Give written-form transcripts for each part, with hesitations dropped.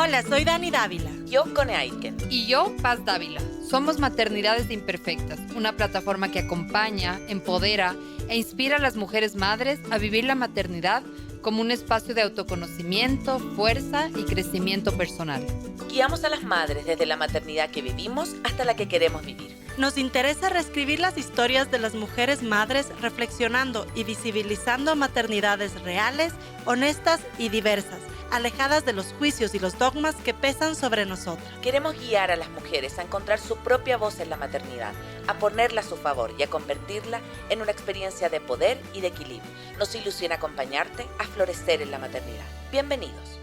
Hola, soy Dani Dávila. Yo, Cone Aiken. Y yo, Paz Dávila. Somos Maternidades Imperfectas, una plataforma que acompaña, empodera e inspira a las mujeres madres a vivir la maternidad como un espacio de autoconocimiento, fuerza y crecimiento personal. Guiamos a las madres desde la maternidad que vivimos hasta la que queremos vivir. Nos interesa reescribir las historias de las mujeres madres reflexionando y visibilizando maternidades reales, honestas y diversas, alejadas de los juicios y los dogmas que pesan sobre nosotras. Queremos guiar a las mujeres a encontrar su propia voz en la maternidad, a ponerla a su favor y a convertirla en una experiencia de poder y de equilibrio. Nos ilusiona acompañarte a florecer en la maternidad. Bienvenidos.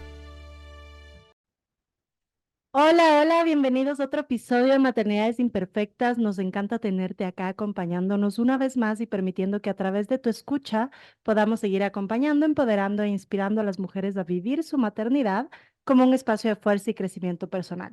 Hola, bienvenidos a otro episodio de Maternidades Imperfectas. Nos encanta tenerte acá acompañándonos una vez más y permitiendo que a través de tu escucha podamos seguir acompañando, empoderando e inspirando a las mujeres a vivir su maternidad como un espacio de fuerza y crecimiento personal.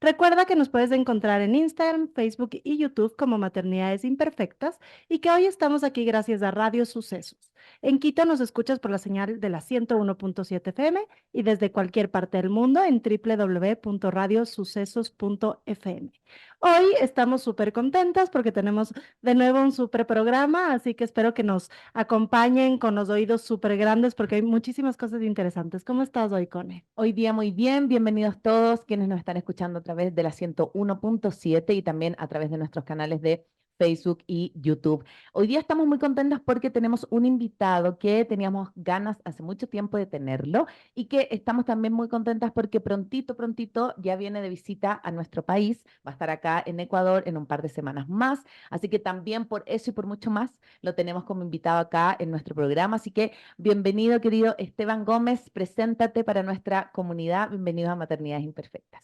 Recuerda que nos puedes encontrar en Instagram, Facebook y YouTube como Maternidades Imperfectas y que hoy estamos aquí gracias a Radio Sucesos. En Quito nos escuchas por la señal de la 101.7 FM y desde cualquier parte del mundo en www.radiosucesos.fm. Hoy estamos súper contentas porque tenemos de nuevo un súper programa, así que espero que nos acompañen con los oídos súper grandes porque hay muchísimas cosas interesantes. ¿Cómo estás hoy, Cone? Hoy día muy bien, bienvenidos todos quienes nos están escuchando a través de la 101.7 y también a través de nuestros canales de Facebook y YouTube. Hoy día estamos muy contentos porque tenemos un invitado que teníamos ganas hace mucho tiempo de tenerlo y que estamos también muy contentas porque prontito ya viene de visita a nuestro país, va a estar acá en Ecuador en un par de semanas más, así que también por eso y por mucho más lo tenemos como invitado acá en nuestro programa, así que bienvenido querido Esteban Gómez, preséntate para nuestra comunidad, bienvenido a Maternidades Imperfectas.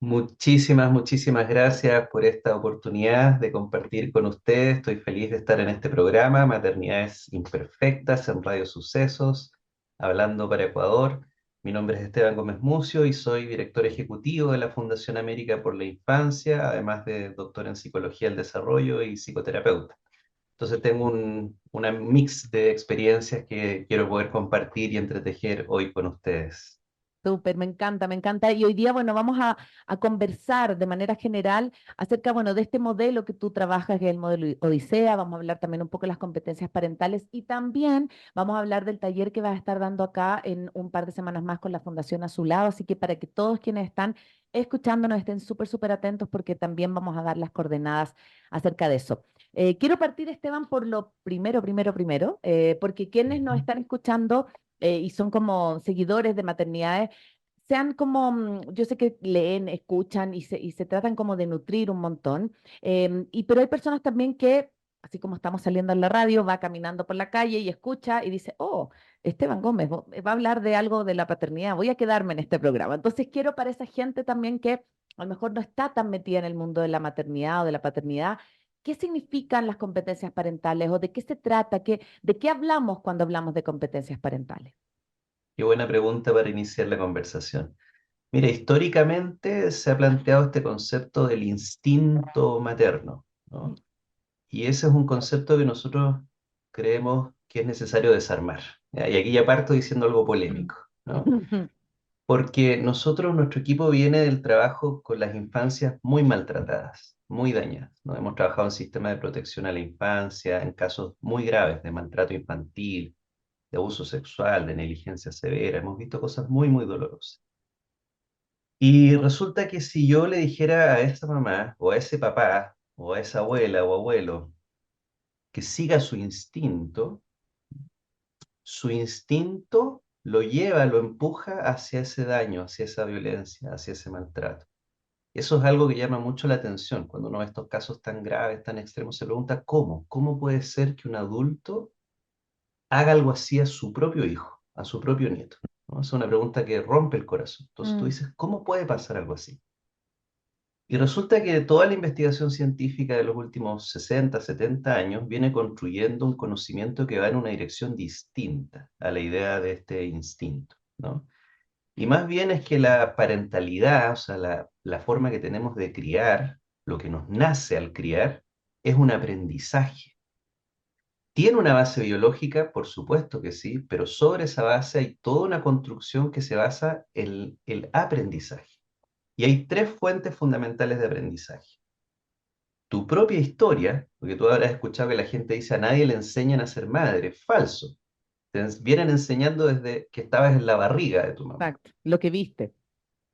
Muchísimas gracias por esta oportunidad de compartir con ustedes. Estoy feliz de estar en este programa, Maternidades Imperfectas en Radio Sucesos, hablando para Ecuador. Mi nombre es Esteban Gómez Mucio y soy director ejecutivo de la Fundación América por la Infancia, además de doctor en Psicología del Desarrollo y psicoterapeuta. Entonces tengo una mix de experiencias que quiero poder compartir y entretejer hoy con ustedes. Súper, me encanta, me encanta. Y hoy día, bueno, vamos a conversar de manera general acerca, bueno, de este modelo que tú trabajas, que es el modelo Odisea. Vamos a hablar también un poco de las competencias parentales y también vamos a hablar del taller que vas a estar dando acá en un par de semanas más con la Fundación A Su Lado. Así que para que todos quienes están escuchándonos estén súper atentos porque también vamos a dar las coordenadas acerca de eso. Quiero partir, Esteban, por lo primero, porque quienes nos están escuchando y son como seguidores de maternidades, sean como, yo sé que leen, escuchan y se tratan como de nutrir un montón, pero hay personas también que, así como estamos saliendo en la radio, va caminando por la calle y escucha y dice, oh, Esteban Gómez va a hablar de algo de la paternidad, voy a quedarme en este programa. Entonces quiero para esa gente también que a lo mejor no está tan metida en el mundo de la maternidad o de la paternidad. ¿Qué significan las competencias parentales o de qué se trata? ¿De qué hablamos cuando hablamos de competencias parentales? Qué buena pregunta para iniciar la conversación. Mira, históricamente se ha planteado este concepto del instinto materno, ¿no? Y ese es un concepto que nosotros creemos que es necesario desarmar. ¿Ya? Y aquí ya parto diciendo algo polémico, ¿no? Porque nosotros, nuestro equipo viene del trabajo con las infancias muy maltratadas, muy dañadas, ¿no? Hemos trabajado en sistemas de protección a la infancia, en casos muy graves de maltrato infantil, de abuso sexual, de negligencia severa. Hemos visto cosas muy dolorosas. Y resulta que si yo le dijera a esa mamá, o a ese papá, o a esa abuela o abuelo, que siga su instinto lo lleva, lo empuja hacia ese daño, hacia esa violencia, hacia ese maltrato. Eso es algo que llama mucho la atención. Cuando uno ve estos casos tan graves, tan extremos, se pregunta, ¿cómo? ¿Cómo puede ser que un adulto haga algo así a su propio hijo, a su propio nieto? ¿No? Es una pregunta que rompe el corazón. Entonces tú dices, ¿cómo puede pasar algo así? Y resulta que toda la investigación científica de los últimos 60, 70 años viene construyendo un conocimiento que va en una dirección distinta a la idea de este instinto, ¿no? Y más bien es que la parentalidad, o sea, la forma que tenemos de criar, lo que nos nace al criar, es un aprendizaje. ¿Tiene una base biológica? Por supuesto que sí, pero sobre esa base hay toda una construcción que se basa en el aprendizaje. Y hay tres fuentes fundamentales de aprendizaje. Tu propia historia, porque tú habrás escuchado que la gente dice a nadie le enseñan a ser madre. Falso. Vienen enseñando desde que estabas en la barriga de tu mamá. Exacto, lo que viste.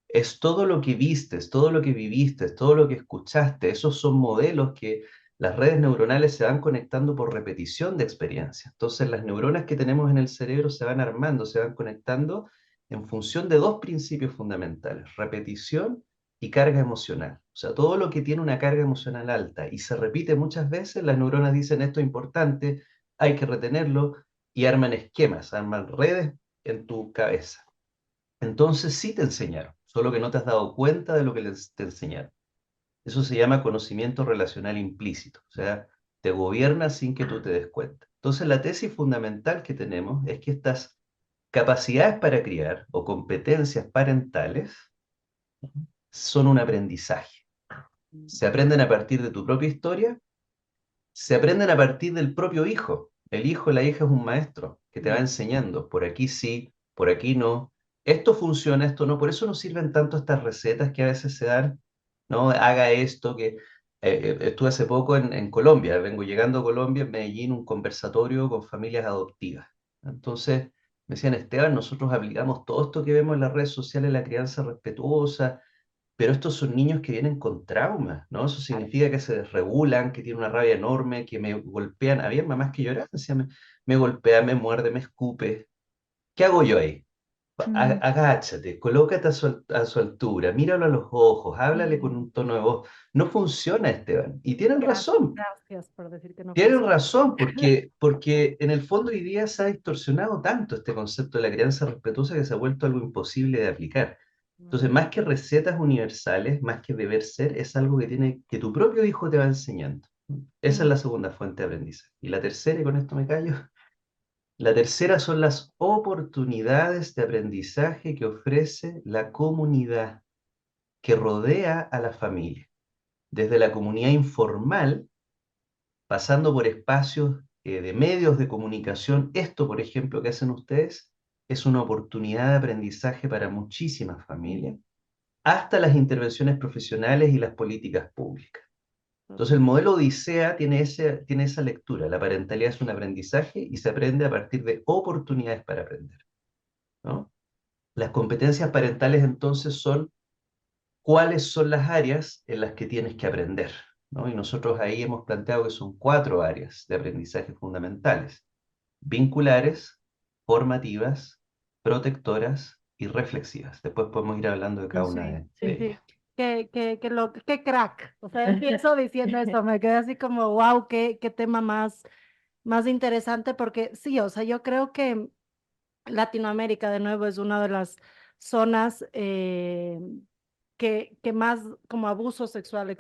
Es todo lo que vistes, todo lo que viviste, todo lo que escuchaste. Esos son modelos que las redes neuronales se van conectando por repetición de experiencias. Entonces las neuronas que tenemos en el cerebro se van armando, se van conectando en función de dos principios fundamentales, repetición y carga emocional. O sea, todo lo que tiene una carga emocional alta y se repite muchas veces, las neuronas dicen esto es importante, hay que retenerlo y arman esquemas, arman redes en tu cabeza. Entonces sí te enseñaron, solo que no te has dado cuenta de lo que te enseñaron. Eso se llama conocimiento relacional implícito, o sea, te gobierna sin que tú te des cuenta. Entonces la tesis fundamental que tenemos es que estas capacidades para criar o competencias parentales son un aprendizaje. Se aprenden a partir de tu propia historia, se aprenden a partir del propio hijo. El hijo o la hija es un maestro que te va enseñando, por aquí sí, por aquí no. Esto funciona, esto no. Por eso nos sirven tanto estas recetas que a veces se dan, ¿no? Haga esto, que estuve hace poco en Colombia, vengo llegando a Colombia, en Medellín, un conversatorio con familias adoptivas. Entonces me decían, Esteban, nosotros aplicamos todo esto que vemos en las redes sociales, la crianza respetuosa, pero estos son niños que vienen con traumas, ¿no? Eso significa que se desregulan, que tienen una rabia enorme, que me golpean. Había mamás que lloraban, decían, me golpea, me muerde, me escupe. ¿Qué hago yo ahí? Agáchate, colócate a su altura, míralo a los ojos, háblale con un tono de voz. No funciona, Esteban. Y tienen razón. Gracias por decir que no Tienen funciona. razón, porque en el fondo hoy día se ha distorsionado tanto este concepto de la crianza respetuosa que se ha vuelto algo imposible de aplicar. Entonces, más que recetas universales, más que deber ser, es algo que tu propio hijo te va enseñando. Esa es la segunda fuente de aprendizaje. Y la tercera, y con esto me callo, la tercera son las oportunidades de aprendizaje que ofrece la comunidad que rodea a la familia. Desde la comunidad informal, pasando por espacios de medios de comunicación. Esto, por ejemplo, que hacen ustedes, es una oportunidad de aprendizaje para muchísimas familias, hasta las intervenciones profesionales y las políticas públicas. Entonces, el modelo Odisea tiene esa lectura. La parentalidad es un aprendizaje y se aprende a partir de oportunidades para aprender, ¿no? Las competencias parentales, entonces, son cuáles son las áreas en las que tienes que aprender, ¿no? Y nosotros ahí hemos planteado que son cuatro áreas de aprendizaje fundamentales: vinculares, formativas, protectoras y reflexivas. Después podemos ir hablando de cada una Sí, de sí, sí. ellas. Qué crack. O sea, empiezo diciendo esto, me quedé así como, wow, qué tema más interesante, porque sí, o sea, yo creo que Latinoamérica, de nuevo, es una de las zonas que más como abuso sexual,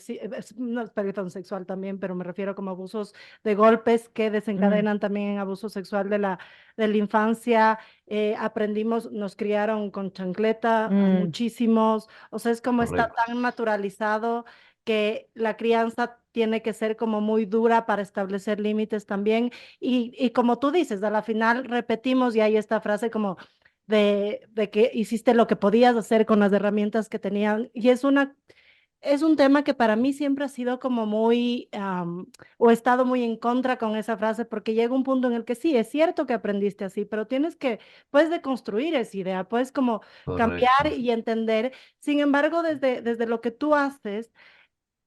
no, perdón, sexual también, pero me refiero como abusos de golpes que Mm, desencadenan también en abuso sexual de la infancia. Aprendimos, nos criaron con chancleta a mm, muchísimos, o sea, es como está Correcto, tan naturalizado que la crianza tiene que ser como muy dura para establecer límites también. Y como tú dices, a la final repetimos y hay esta frase como de que hiciste lo que podías hacer con las herramientas que tenían. Y es un tema que para mí siempre ha sido como muy, o he estado muy en contra con esa frase, porque llega un punto en el que sí, es cierto que aprendiste así, pero puedes deconstruir esa idea, puedes como cambiar correcto. y entender. Sin embargo, desde lo que tú haces,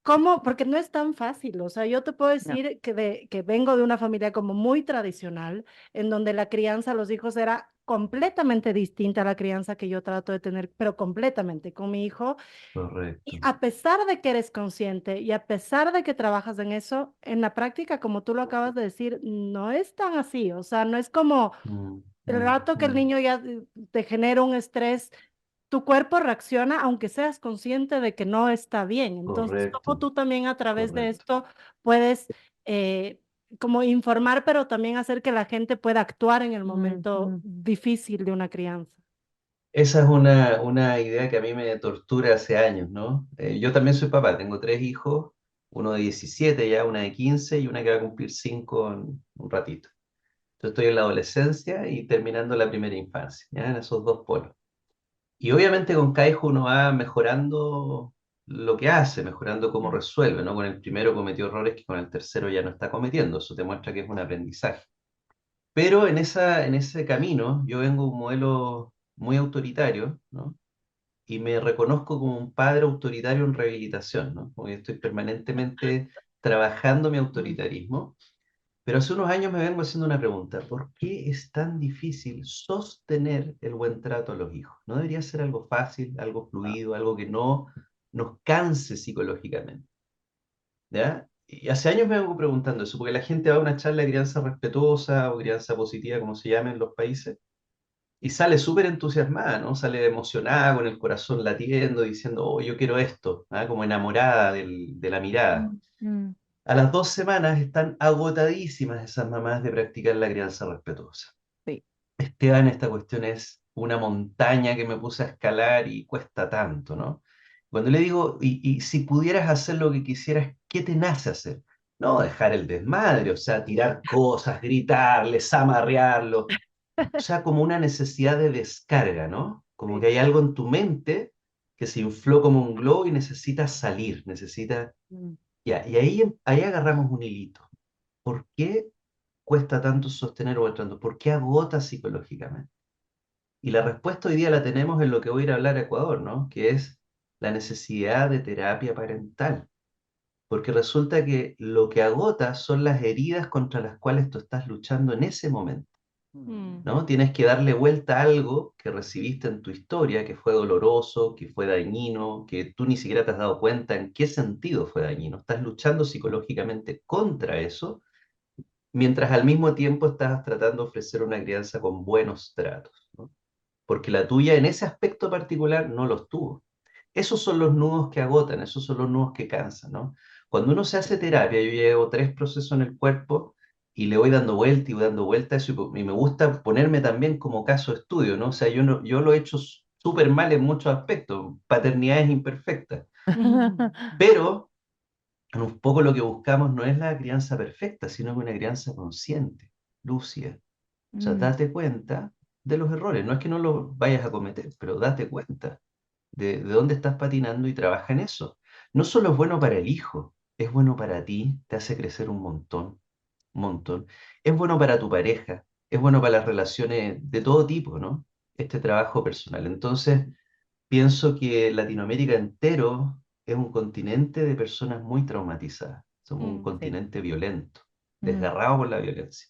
¿cómo? Porque no es tan fácil. O sea, yo te puedo no, decir que vengo de una familia como muy tradicional, en donde la crianza a los hijos era completamente distinta a la crianza que yo trato de tener, pero completamente con mi hijo. Y Correcto. a pesar de que eres consciente y a pesar de que trabajas en eso, en la práctica, como tú lo acabas de decir, no es tan así. O sea, no es como Mm, el mm, rato que el mm. niño ya te genera un estrés, tu cuerpo reacciona aunque seas consciente de que no está bien. Entonces, como Correcto, tú también a través de correcto. esto puedes eh, como informar, pero también hacer que la gente pueda actuar en el mm, momento mm. difícil de una crianza. Esa es una idea que a mí me tortura hace años, ¿no? Yo también soy papá, tengo tres hijos uno de 17 ya, una de 15 y una que va a cumplir 5 en un ratito. Yo estoy en la adolescencia y terminando la primera infancia, ¿ya? En esos dos polos. Y obviamente con cada hijo uno va mejorando lo que hace, mejorando cómo resuelve, ¿no? Con el primero cometió errores que con el tercero ya no está cometiendo. Eso te muestra que es un aprendizaje. Pero en ese camino yo vengo de un modelo muy autoritario, ¿no? Y me reconozco como un padre autoritario en rehabilitación, ¿no? Porque estoy permanentemente trabajando mi autoritarismo. Pero hace unos años me vengo haciendo una pregunta: ¿por qué es tan difícil sostener el buen trato a los hijos? ¿No debería ser algo fácil, algo fluido, algo que no nos canse psicológicamente? ¿Ya? Y hace años me vengo preguntando eso, porque la gente va a una charla de crianza respetuosa o crianza positiva, como se llama en los países, y sale súper entusiasmada, ¿no? Sale emocionada, con el corazón latiendo, diciendo, oh, yo quiero esto, ¿ah? Como enamorada de la mirada. Mm, mm, A las 2 semanas están agotadísimas esas mamás de practicar la crianza respetuosa. Sí. Esteban, esta cuestión es una montaña que me puse a escalar y cuesta tanto, ¿no? Cuando le digo, y si pudieras hacer lo que quisieras, ¿qué te nace hacer? No, dejar el desmadre, o sea, tirar cosas, gritarles, amarrearlo, o sea, como una necesidad de descarga, ¿no? Como Sí. que hay algo en tu mente que se infló como un globo y necesita salir, necesita... Mm. Ya, y ahí agarramos un hilito. ¿Por qué cuesta tanto sostener o el tanto? ¿Por qué agota psicológicamente? Y la respuesta hoy día la tenemos en lo que voy a ir a hablar a Ecuador, ¿no? Que es la necesidad de terapia parental. Porque resulta que lo que agota son las heridas contra las cuales tú estás luchando en ese momento, Mm. mm, ¿no? Tienes que darle vuelta a algo que recibiste en tu historia, que fue doloroso, que fue dañino, que tú ni siquiera te has dado cuenta en qué sentido fue dañino. Estás luchando psicológicamente contra eso, mientras al mismo tiempo estás tratando de ofrecer una crianza con buenos tratos, ¿no? Porque la tuya en ese aspecto particular no los tuvo. Esos son los nudos que agotan, esos son los nudos que cansan, ¿no? Cuando uno se hace terapia, yo llevo 3 procesos en el cuerpo y le voy dando vuelta y voy dando vuelta a eso, y me gusta ponerme también como caso de estudio, ¿no? O sea, yo, no, yo lo he hecho súper mal en muchos aspectos, paternidades imperfectas, pero un poco lo que buscamos no es la crianza perfecta, sino que una crianza consciente, lúcida. O sea, mm, date cuenta de los errores. No es que no los vayas a cometer, pero date cuenta de dónde estás patinando y trabaja en eso. No solo es bueno para el hijo, es bueno para ti, te hace crecer un montón. Es bueno para tu pareja, es bueno para las relaciones de todo tipo, ¿no? Este trabajo personal. Entonces, pienso que Latinoamérica entero es un continente de personas muy traumatizadas. Somos un mm, Sí. continente violento, mm, desgarrado por la violencia.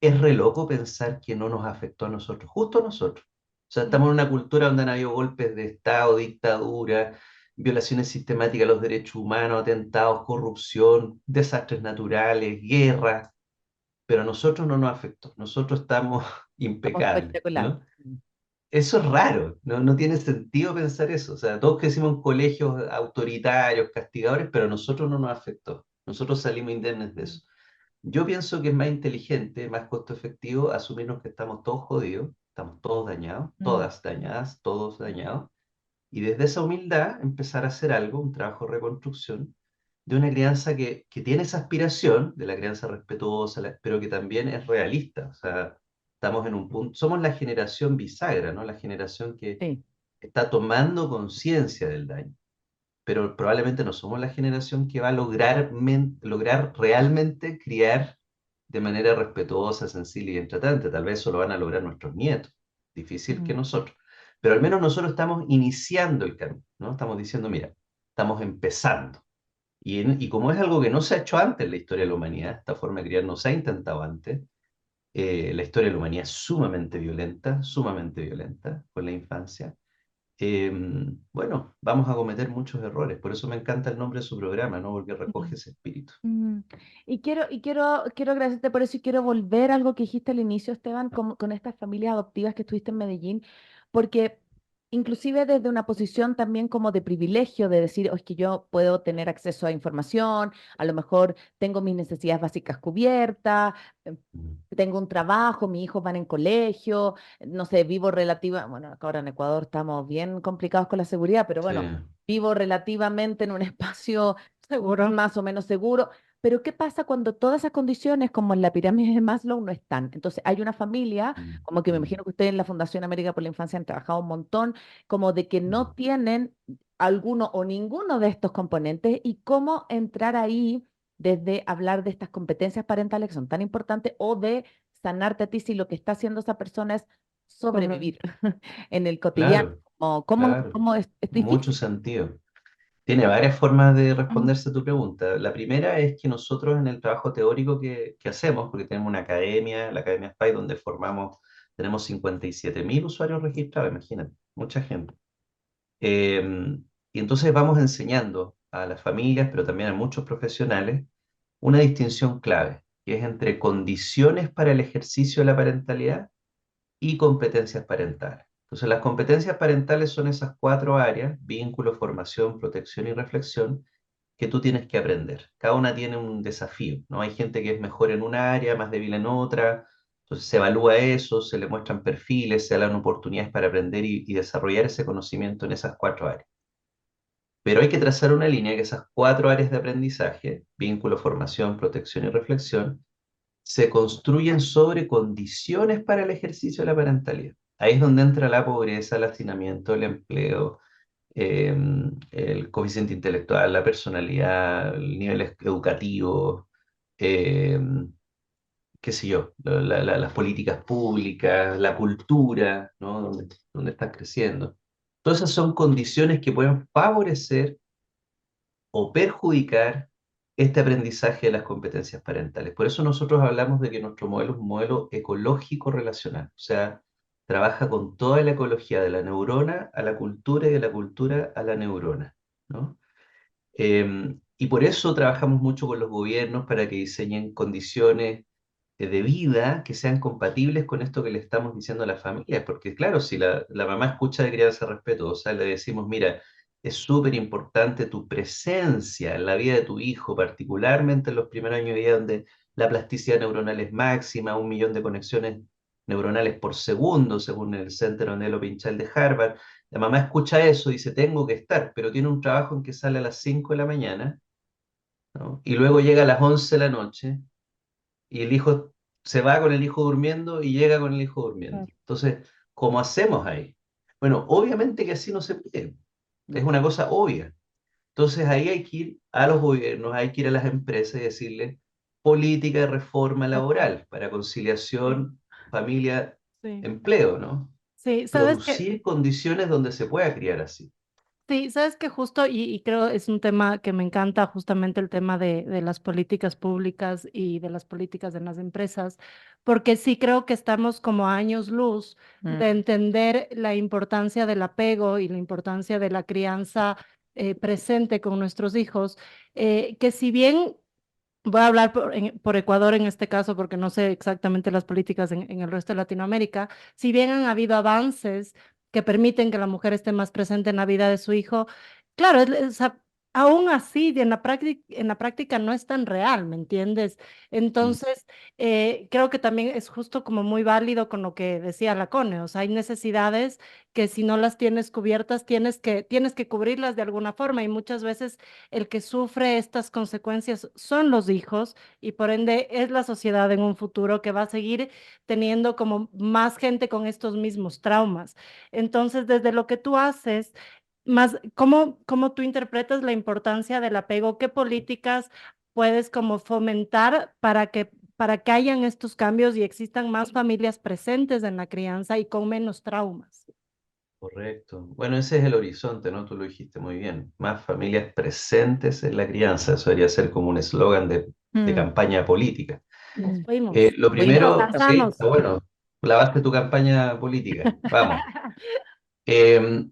Es re loco pensar que no nos afectó a nosotros, justo a nosotros. O sea, estamos en una cultura donde han habido golpes de Estado, dictadura, violaciones sistemáticas de los derechos humanos, atentados, corrupción, desastres naturales, guerras, pero a nosotros no nos afectó. Nosotros estamos Estamos impecables, espectacular. ¿no? Eso es raro, no, no tiene sentido pensar eso. O sea, todos crecimos en colegios autoritarios, castigadores, pero a nosotros no nos afectó. Nosotros salimos indemnes de eso. Yo pienso que es más inteligente, más costo efectivo asumirnos que estamos todos jodidos, estamos todos dañados, Mm. todas dañadas, todos dañados, y desde esa humildad empezar a hacer algo, un trabajo de reconstrucción, de una crianza que tiene esa aspiración de la crianza respetuosa, pero que también es realista. O sea, estamos en un punto, somos la generación bisagra, ¿no? La generación que Sí. está tomando conciencia del daño, pero probablemente no somos la generación que va a lograr realmente criar de manera respetuosa, sensible y tratante. Tal vez eso lo van a lograr nuestros nietos, difícil que Mm. nosotros. Pero al menos nosotros estamos iniciando el camino, ¿no? Estamos diciendo, mira, estamos empezando. Y como es algo que no se ha hecho antes en la historia de la humanidad, esta forma de criar no se ha intentado antes, la historia de la humanidad es sumamente violenta con la infancia. eh, bueno, vamos a cometer muchos errores. Por eso me encanta el nombre de su programa, ¿no? Porque recoge Mm. ese espíritu. Mm. Y quiero agradecerte por eso y quiero volver a algo que dijiste al inicio, Esteban, con estas familias adoptivas que estuviste en Medellín, porque inclusive desde una posición también como de privilegio, de decir, "Oh, es que yo puedo tener acceso a información, a lo mejor tengo mis necesidades básicas cubiertas, Mm. tengo un trabajo, mis hijos van en colegio, no sé, vivo relativa, bueno, acá ahora en Ecuador estamos bien complicados con la seguridad, pero Sí, bueno, vivo relativamente en un espacio Seguro. más o menos seguro. Pero ¿qué pasa cuando todas esas condiciones, como en la pirámide de Maslow, no están? Entonces, hay una familia, mm, como que me mm, imagino que ustedes en la Fundación América por la Infancia han trabajado un montón, como de que no mm. tienen alguno o ninguno de estos componentes y cómo entrar ahí desde hablar de estas competencias parentales que son tan importantes o de sanarte a ti si lo que está haciendo esa persona es Sobre. sobrevivir en el cotidiano. Claro, claro, ¿Cómo es mucho difícil? sentido. Tiene varias formas de Ujú. responderse a tu pregunta. La primera es que nosotros en el trabajo teórico que hacemos, porque tenemos una academia, la Academia SPY, donde formamos, tenemos 57.000 usuarios registrados, imagínate, mucha gente. Y entonces vamos enseñando a las familias, pero también a muchos profesionales, una distinción clave, que es entre condiciones para el ejercicio de la parentalidad y competencias parentales. Entonces, las competencias parentales son esas cuatro áreas: vínculo, formación, protección y reflexión, que tú tienes que aprender. Cada una tiene un desafío, ¿no? Hay gente que es mejor en una área, más débil en otra. Entonces se evalúa eso, se le muestran perfiles, se le dan oportunidades para aprender y desarrollar ese conocimiento en esas cuatro áreas. Pero hay que trazar una línea que esas cuatro áreas de aprendizaje, vínculo, formación, protección y reflexión, se construyen sobre condiciones para el ejercicio de la parentalidad. Ahí es donde entra la pobreza, el hacinamiento, el empleo, eh, el coeficiente intelectual, la personalidad, el nivel educativo, eh, qué sé yo, las políticas públicas, la cultura, ¿no? Donde estás creciendo. Todas esas son condiciones que pueden favorecer o perjudicar este aprendizaje de las competencias parentales. Por eso nosotros hablamos de que nuestro modelo es un modelo ecológico relacional, o sea, trabaja con toda la ecología de la neurona a la cultura y de la cultura a la neurona, ¿no? Y por eso trabajamos mucho con los gobiernos para que diseñen condiciones de vida que sean compatibles con esto que le estamos diciendo a las familias, porque claro, si la mamá escucha de crianza respetuosa, le decimos, mira, es súper importante tu presencia en la vida de tu hijo, particularmente en los primeros años de vida donde la plasticidad neuronal es máxima, 1 millón de conexiones neuronales por segundo, según el Centro Nelo Pinchal de Harvard. La mamá escucha eso y dice, tengo que estar, pero tiene un trabajo en que sale a las 5 de la mañana, ¿no? Y luego llega a las 11 de la noche y el hijo se va con el hijo durmiendo y llega con el hijo durmiendo. Claro. Entonces, ¿cómo hacemos ahí? Bueno, obviamente que así no se puede, es No. una cosa obvia. Entonces ahí hay que ir a los gobiernos, hay que ir a las empresas y decirles política de reforma laboral para Sí, conciliación, familia, sí. empleo, ¿no? Sí, sabes que Producir condiciones donde se pueda criar así. sí, sabes que justo, y creo es un tema que me encanta, justamente el tema de las políticas públicas y de las políticas en las empresas, porque sí creo que estamos como a años luz Mm. de entender la importancia del apego y la importancia de la crianza presente con nuestros hijos, que si bien voy a hablar por Ecuador en este caso, porque no sé exactamente las políticas en el resto de Latinoamérica. Si bien han habido avances que permiten que la mujer esté más presente en la vida de su hijo, claro, aún así en la práctica no es tan real, ¿me entiendes? Mm. Entonces, creo que también es justo como muy válido con lo que decía Lacone, o sea, hay necesidades que si no las tienes cubiertas, tienes que cubrirlas de alguna forma y muchas veces el que sufre estas consecuencias son los hijos y por ende es la sociedad en un futuro que va a seguir teniendo como más gente con estos mismos traumas. Entonces, desde lo que tú haces, más, ¿cómo tú interpretas la importancia del apego? ¿Qué políticas puedes como fomentar para que hayan estos cambios y existan más familias presentes en la crianza y con menos traumas? Correcto. Bueno, ese es el horizonte, ¿no? Tú lo dijiste muy bien. Más familias presentes en la crianza. Eso debería ser como un eslogan de Mm. campaña política. Nos Mm. fuimos, Lo Fuimos. nos primero, sí, lanzamos. está bueno. Lavaste tu campaña política. Vamos. Eh,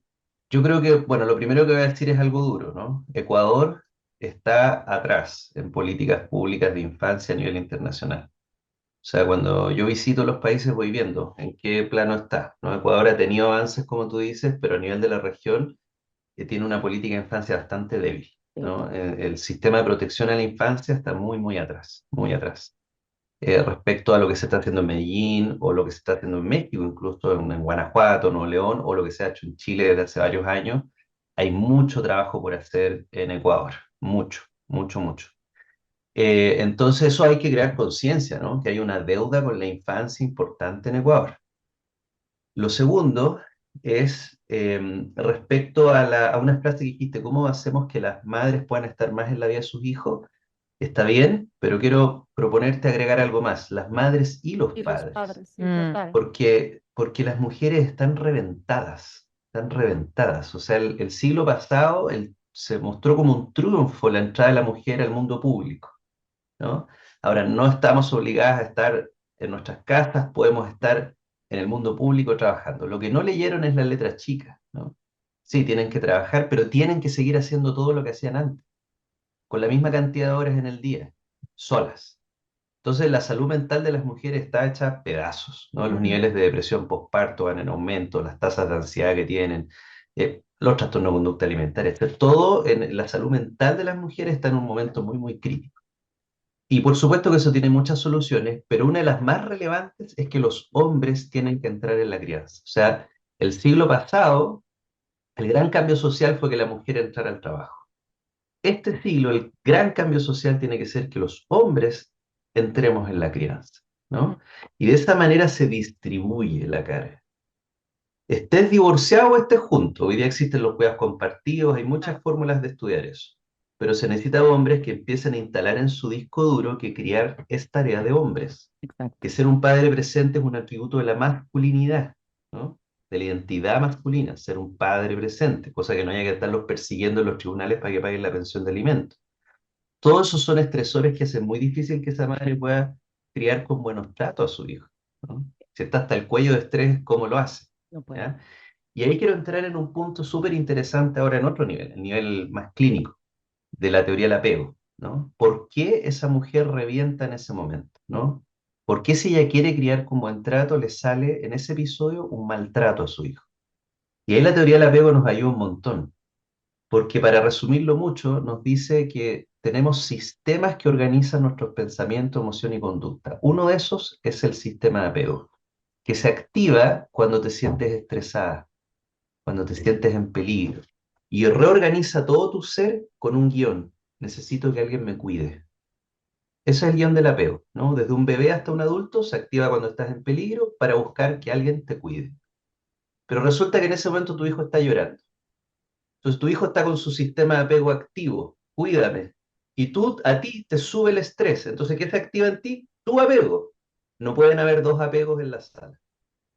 yo creo que, bueno, lo primero que voy a decir es algo duro, ¿no? Ecuador está atrás en políticas públicas de infancia a nivel internacional. O sea, cuando yo visito los países voy viendo en qué plano está, ¿no? Ecuador ha tenido avances, como tú dices, pero a nivel de la región tiene una política de infancia bastante débil, Sí, ¿no? El sistema de protección a la infancia está muy, muy atrás, muy atrás. Respecto a lo que se está haciendo en Medellín o lo que se está haciendo en México, incluso en Guanajuato, Nuevo León, o lo que se ha hecho en Chile desde hace varios años, hay mucho trabajo por hacer en Ecuador, mucho, mucho, mucho. Entonces eso hay que crear conciencia, ¿no? Que hay una deuda con la infancia importante en Ecuador. Lo segundo es respecto a una frase que dijiste, ¿cómo hacemos que las madres puedan estar más en la vida de sus hijos? Está bien, pero quiero proponerte agregar algo más, las madres y los Y los padres, padres, sí, total. porque las mujeres están reventadas. O sea, el siglo pasado se mostró como un triunfo la entrada de la mujer al mundo público, ¿no? Ahora, no estamos obligadas a estar en nuestras casas, podemos estar en el mundo público trabajando. Lo que no leyeron es la letra chica, ¿no? Sí, tienen que trabajar, pero tienen que seguir haciendo todo lo que hacían antes, con la misma cantidad de horas en el día, solas. Entonces, la salud mental de las mujeres está hecha a pedazos, ¿no? Los niveles de depresión postparto van en aumento, las tasas de ansiedad que tienen, los trastornos de conducta alimentaria, todo en la salud mental de las mujeres está en un momento muy, muy crítico. Y por supuesto que eso tiene muchas soluciones, pero una de las más relevantes es que los hombres tienen que entrar en la crianza. O sea, el siglo pasado, el gran cambio social fue que la mujer entrara al trabajo. Este siglo, el gran cambio social tiene que ser que los hombres entremos en la crianza, ¿no? Y de esa manera se distribuye la carga. Estés divorciado o estés junto. Hoy día existen los cuidados compartidos, hay muchas fórmulas de estudiar eso. Pero se necesita hombres que empiecen a instalar en su disco duro que criar es tarea de hombres, exacto. que ser un padre presente es un atributo de la masculinidad, ¿no? De la identidad masculina, ser un padre presente, cosa que no haya que estarlos persiguiendo en los tribunales para que paguen la pensión de alimentos. Todos esos son estresores que hacen muy difícil que esa madre pueda criar con buenos tratos a su hijo, ¿no? Si está hasta el cuello de estrés, ¿cómo lo hace? No puede. ¿Ya? Y ahí quiero entrar en un punto súper interesante ahora en otro nivel, el nivel más clínico de la teoría del apego, ¿no? ¿Por qué esa mujer revienta en ese momento, ¿no? ¿Por qué si ella quiere criar con buen trato le sale en ese episodio un maltrato a su hijo? Y ahí la teoría del apego nos ayuda un montón, porque para resumirlo mucho, nos dice que tenemos sistemas que organizan nuestros pensamientos, emoción y conducta. Uno de esos es el sistema de apego, que se activa cuando te sientes estresada, cuando te sientes en peligro, y reorganiza todo tu ser con un guión. Necesito que alguien me cuide. Ese es el guión del apego, ¿no? Desde un bebé hasta un adulto se activa cuando estás en peligro para buscar que alguien te cuide. Pero resulta que en ese momento tu hijo está llorando. Entonces tu hijo está con su sistema de apego activo, cuídame. Y a ti te sube el estrés. Entonces, ¿qué se activa en ti? Tu apego. No pueden haber dos apegos en la sala.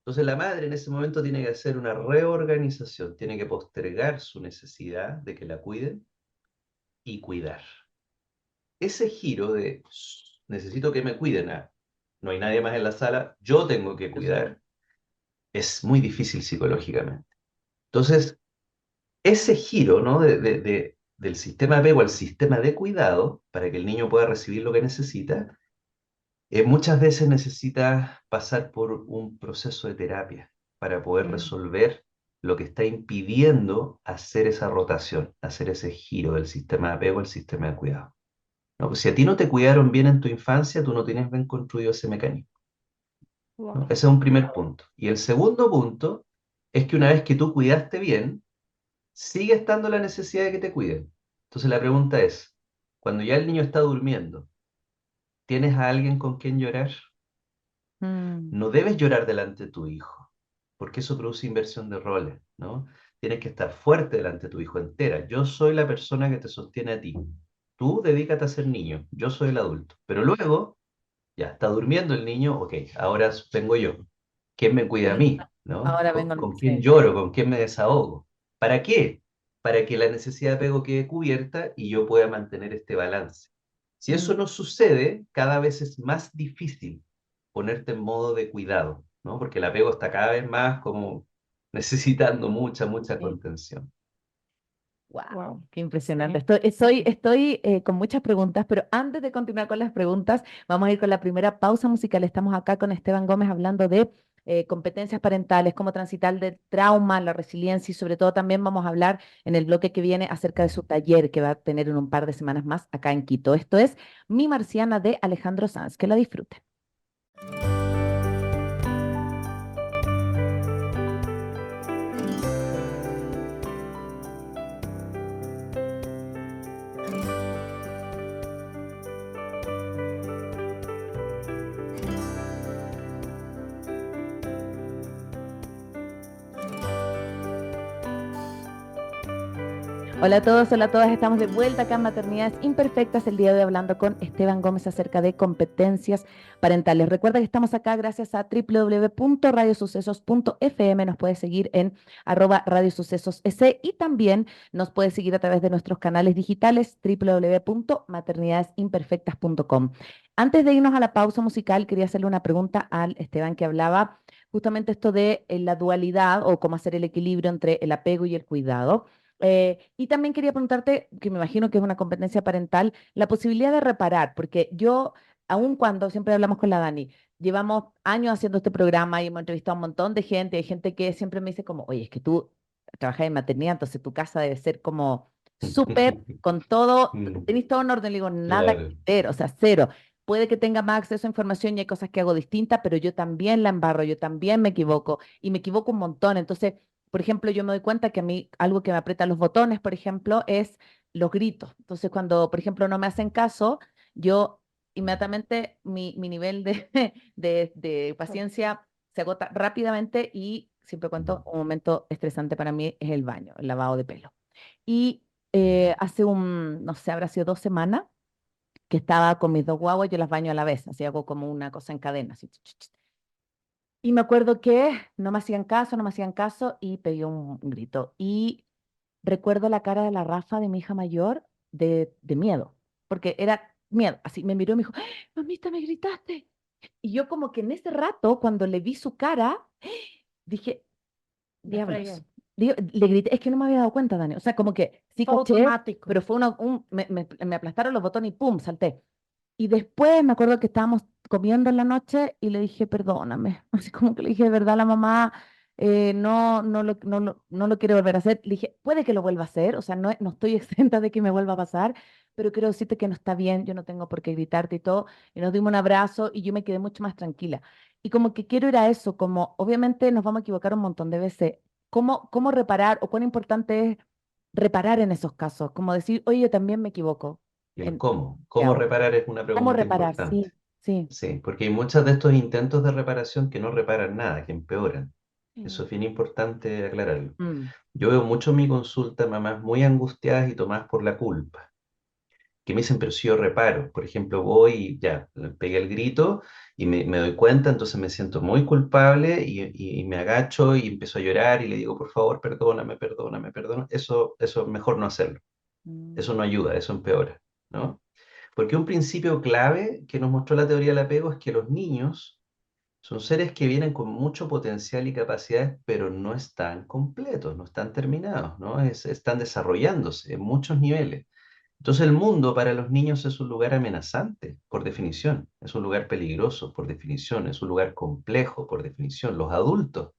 Entonces la madre en ese momento tiene que hacer una reorganización, tiene que postergar su necesidad de que la cuiden y cuidar. Ese giro de necesito que me cuiden, no hay nadie más en la sala, yo tengo que cuidar, es muy difícil psicológicamente. Entonces, ese giro, ¿no? Del sistema de apego al sistema de cuidado, para que el niño pueda recibir lo que necesita, muchas veces necesita pasar por un proceso de terapia para poder resolver lo que está impidiendo hacer esa rotación, hacer ese giro del sistema de apego al sistema de cuidado. ¿No? Pues si a ti no te cuidaron bien en tu infancia, tú no tienes bien construido ese mecanismo, ¿no? Wow. Ese es un primer punto. Y el segundo punto es que una vez que tú cuidaste bien, sigue estando la necesidad de que te cuiden. Entonces la pregunta es, cuando ya el niño está durmiendo, ¿tienes a alguien con quien llorar? Mm, No debes llorar delante de tu hijo, porque eso produce inversión de roles, ¿no? Tienes que estar fuerte delante de tu hijo entera. Yo soy la persona que te sostiene a ti. Tú dedícate a ser niño, yo soy el adulto. Pero luego, ya está durmiendo el niño, ok, ahora vengo yo. ¿Quién me cuida a sí. mí? ¿No? Ahora ¿Con, vengo, con quién sí. lloro? ¿Con quién me desahogo? ¿Para qué? Para que la necesidad de apego quede cubierta y yo pueda mantener este balance. Si Mm, eso no sucede, cada vez es más difícil ponerte en modo de cuidado, ¿no? Porque el apego está cada vez más como necesitando mucha, mucha sí. contención. Wow, Wow. qué impresionante. Sí. Estoy con muchas preguntas, pero antes de continuar con las preguntas, vamos a ir con la primera pausa musical. Estamos acá con Esteban Gómez hablando de competencias parentales, cómo transitar del trauma, la resiliencia y sobre todo también vamos a hablar en el bloque que viene acerca de su taller que va a tener en un par de semanas más acá en Quito. Esto es Mi Marciana de Alejandro Sanz. Que la disfruten. Hola a todos, hola a todas, estamos de vuelta acá en Maternidades Imperfectas, el día de hoy hablando con Esteban Gómez acerca de competencias parentales. Recuerda que estamos acá gracias a www.radiosucesos.fm, nos puedes seguir en @radiosucesosec y también nos puedes seguir a través de nuestros canales digitales www.maternidadesimperfectas.com. Antes de irnos a la pausa musical, quería hacerle una pregunta al Esteban que hablaba justamente esto de la dualidad o cómo hacer el equilibrio entre el apego y el cuidado. Y también quería preguntarte, que me imagino que es una competencia parental, la posibilidad de reparar, porque yo, aun cuando siempre hablamos con la Dani, llevamos años haciendo este programa y hemos entrevistado a un montón de gente, hay gente que siempre me dice como, oye, es que tú trabajas en maternidad, entonces tu casa debe ser como súper, con todo, Mm, tenés todo en orden, le digo, nada que claro. ver, o sea, cero. Puede que tenga más acceso a información y hay cosas que hago distintas, pero yo también la embarro, yo también me equivoco y me equivoco un montón. Entonces, por ejemplo, yo me doy cuenta que a mí algo que me aprieta los botones, por ejemplo, es los gritos. Entonces, cuando, por ejemplo, no me hacen caso, yo inmediatamente mi nivel de, de paciencia se agota rápidamente y siempre cuento un momento estresante para mí es el baño, el lavado de pelo. Y hace no sé, habrá sido 2 semanas que estaba con mis dos guaguas, yo las baño a la vez, así hago como una cosa en cadena, así. Y me acuerdo que no me hacían caso, no me hacían caso y pegué un grito. Y recuerdo la cara de la Rafa, de mi hija mayor, de miedo, porque era miedo. Así me miró y me dijo, ¡ay, mamita, me gritaste! Y yo como que en ese rato, cuando le vi su cara, dije, Ya fregué. diablos. Le grité, es que no me había dado cuenta, Dani. O sea, como que sí Fue caché, automático. pero fue me aplastaron los botones y ¡pum! Salté. Y después me acuerdo que estábamos comiendo en la noche y le dije, perdóname. Así como que le dije, de verdad, la mamá no lo quiere volver a hacer. Le dije, puede que lo vuelva a hacer, o sea, no estoy exenta de que me vuelva a pasar, pero quiero decirte que no está bien, yo no tengo por qué gritarte y todo. Y nos dimos un abrazo y yo me quedé mucho más tranquila. Y como que quiero ir a eso, como obviamente nos vamos a equivocar un montón de veces. ¿Cómo reparar o cuán importante es reparar en esos casos? Como decir, oye, yo también me equivoco. ¿Y el En, cómo? ¿Qué ¿Cómo hago? reparar es una ¿Cómo pregunta reparar? importante? Sí, sí. Sí, porque hay muchos de estos intentos de reparación que no reparan nada, que empeoran. Eso Sí. es bien importante aclararlo. Mm, Yo veo mucho en mi consulta mamás muy angustiadas y tomadas por la culpa, que me dicen, pero si yo reparo, por ejemplo, voy y ya, le pegué el grito y me doy cuenta, entonces me siento muy culpable y me agacho y empiezo a llorar y le digo, por favor, perdóname, perdóname, perdóname. Eso es mejor no hacerlo. mm, Eso no ayuda, eso empeora, ¿no? Porque un principio clave que nos mostró la teoría del apego es que los niños son seres que vienen con mucho potencial y capacidades, pero no están completos, no están terminados, ¿no? Están desarrollándose en muchos niveles. Entonces el mundo para los niños es un lugar amenazante, por definición, es un lugar peligroso, por definición, es un lugar complejo, por definición. Los adultos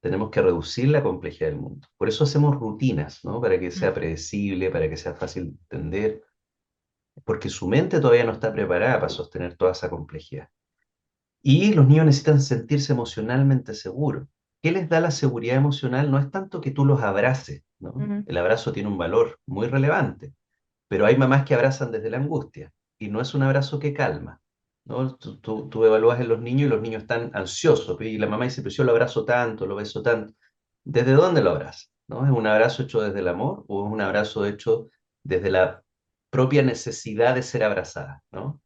tenemos que reducir la complejidad del mundo. Por eso hacemos rutinas, ¿no? Para que sea mm, predecible, para que sea fácil de entender, porque su mente todavía no está preparada para sostener toda esa complejidad. Y los niños necesitan sentirse emocionalmente seguros. ¿Qué les da la seguridad emocional? No es tanto que tú los abraces, ¿no? mm, El abrazo tiene un valor muy relevante, pero hay mamás que abrazan desde la angustia y no es un abrazo que calma, ¿no? Tú evalúas en los niños y los niños están ansiosos y la mamá dice, pero yo lo abrazo tanto, lo beso tanto. ¿Desde dónde lo abrazas? ¿No? ¿Es un abrazo hecho desde el amor o es un abrazo hecho desde la propia necesidad de ser abrazada? ¿No?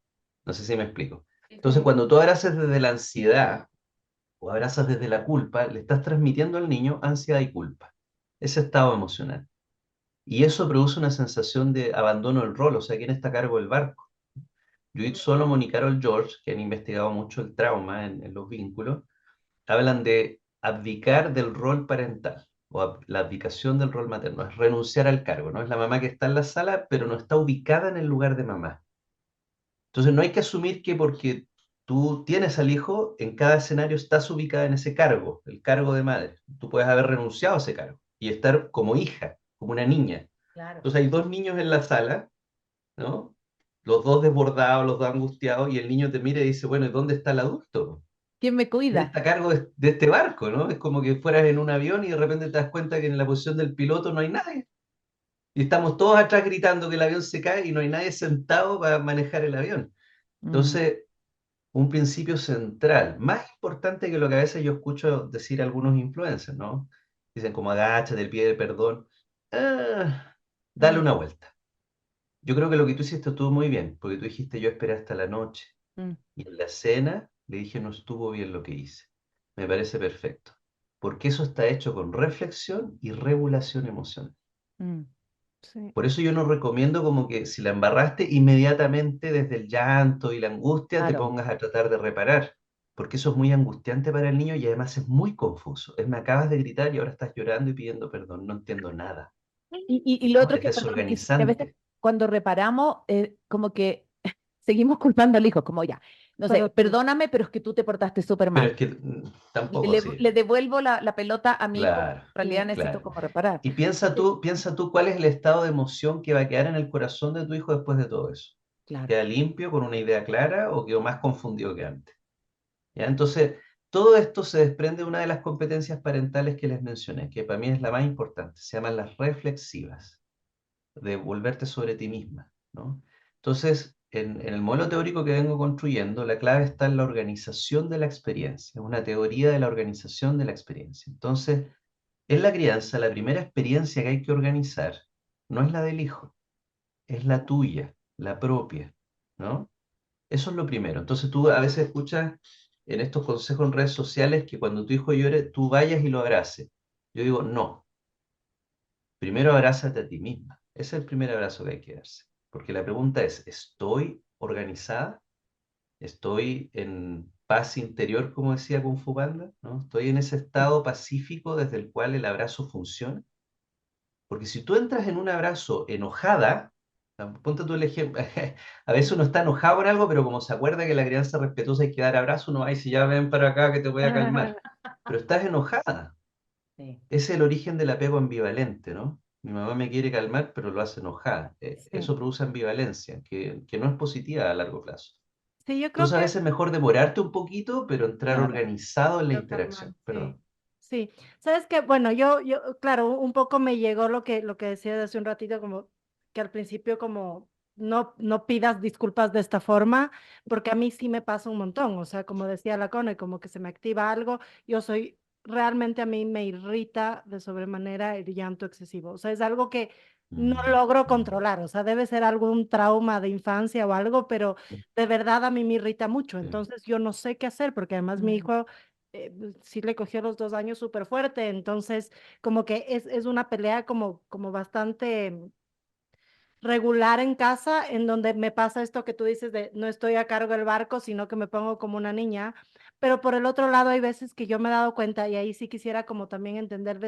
No sé si me explico. Entonces, sí. cuando tú abrazas desde la ansiedad o abrazas desde la culpa, le estás transmitiendo al niño ansiedad y culpa, ese estado emocional. Y eso produce una sensación de abandono del rol, o sea, ¿quién está a cargo del barco? Judith Solomon y Carol George, que han investigado mucho el trauma en los vínculos, hablan de abdicar del rol parental. la abdicación del rol materno, es renunciar al cargo, ¿no? Es la mamá que está en la sala, pero no está ubicada en el lugar de mamá. Entonces no hay que asumir que porque tú tienes al hijo, en cada escenario estás ubicada en ese cargo, el cargo de madre. Tú puedes haber renunciado a ese cargo y estar como hija, como una niña. Claro. Entonces hay dos niños en la sala, ¿no? Los dos desbordados, los dos angustiados, y el niño te mira y dice, bueno, ¿y dónde está el adulto? ¿Quién me ¿Quién cuida? está a cargo de este barco, ¿no? Es como que fueras en un avión y de repente te das cuenta que en la posición del piloto no hay nadie. Y estamos todos atrás gritando que el avión se cae y no hay nadie sentado para manejar el avión. Mm, Entonces, un principio central, más importante que lo que a veces yo escucho decir algunos influencers, ¿no? Dicen como agáchate, el pie de perdón. Ah, dale mm, una vuelta. Yo creo que lo que tú hiciste estuvo muy bien, porque tú dijiste yo esperé hasta la noche. mm, Y en la cena le dije no estuvo bien lo que hice. Me parece perfecto. Porque eso está hecho con reflexión y regulación emocional. mm. Sí, Por eso yo no recomiendo como que si la embarraste inmediatamente desde el llanto y la angustia te Claro. pongas a tratar de reparar, porque eso es muy angustiante para el niño y además es muy confuso. Es me acabas de gritar y ahora estás llorando y pidiendo perdón, no entiendo nada. Y lo ¿No? otro Es que, perdón, que a veces desorganizante. cuando reparamos, como que seguimos culpando al hijo, como ya, no sé, pero tú, perdóname, pero es que tú te portaste súper Pero mal. es que Le, tampoco le- así. le devuelvo la pelota a mi hijo, Claro, en realidad sí, necesito claro. como reparar. Y piensa tú cuál es el estado de emoción que va a quedar en el corazón de tu hijo después de todo eso. Claro. ¿Queda limpio, con una idea clara o quedó más confundido que antes? ¿Ya? Entonces, todo esto se desprende de una de las competencias parentales que les mencioné, que para mí es la más importante, se llaman las reflexivas, de volverte sobre ti misma, ¿no? Entonces, en el modelo teórico que vengo construyendo, la clave está en la organización de la experiencia, una teoría de la organización de la experiencia. Entonces, en la crianza, la primera experiencia que hay que organizar no es la del hijo, es la tuya, la propia, ¿no? Eso es lo primero. Entonces tú a veces escuchas en estos consejos en redes sociales que cuando tu hijo llore, tú vayas y lo abraces. Yo digo, no, primero abrázate a ti misma. Ese es el primer abrazo que hay que darse. Porque la pregunta es, ¿estoy organizada? ¿Estoy en paz interior, como decía Kung Fu Panda? ¿No? ¿Estoy en ese estado pacífico desde el cual el abrazo funciona? Porque si tú entras en un abrazo enojada, ponte tú el ejemplo, a veces uno está enojado con algo, pero como se acuerda que la crianza respetuosa hay que dar abrazo, uno va y si ya ven para acá que te voy a calmar. Pero estás enojada. Sí, Ese es el origen del apego ambivalente, ¿no? Mi mamá me quiere calmar, pero lo hace enojada. sí. Eso produce ambivalencia, que no es positiva a largo plazo. Sí, yo creo Entonces a que, veces es mejor demorarte un poquito, pero entrar claro, organizado en la pero calmar, interacción. sí. Perdón. Sí, sabes que, bueno, claro, un poco me llegó lo que decías hace un ratito, como que al principio como no pidas disculpas de esta forma, porque a mí sí me pasa un montón, o sea, como decía la Cone, como que se me activa algo, realmente a mí me irrita de sobremanera el llanto excesivo, o sea, es algo que no Mm, logro mm, controlar, o sea, debe ser algún trauma de infancia o algo, pero de verdad a mí me irrita mucho, sí. entonces yo no sé qué hacer, porque además mi mm, hijo sí le cogió los 2 años súper fuerte, entonces como que es una pelea como bastante regular en casa, en donde me pasa esto que tú dices de no estoy a cargo del barco, sino que me pongo como una niña, pero por el otro lado hay veces que yo me he dado cuenta y ahí sí quisiera como también entender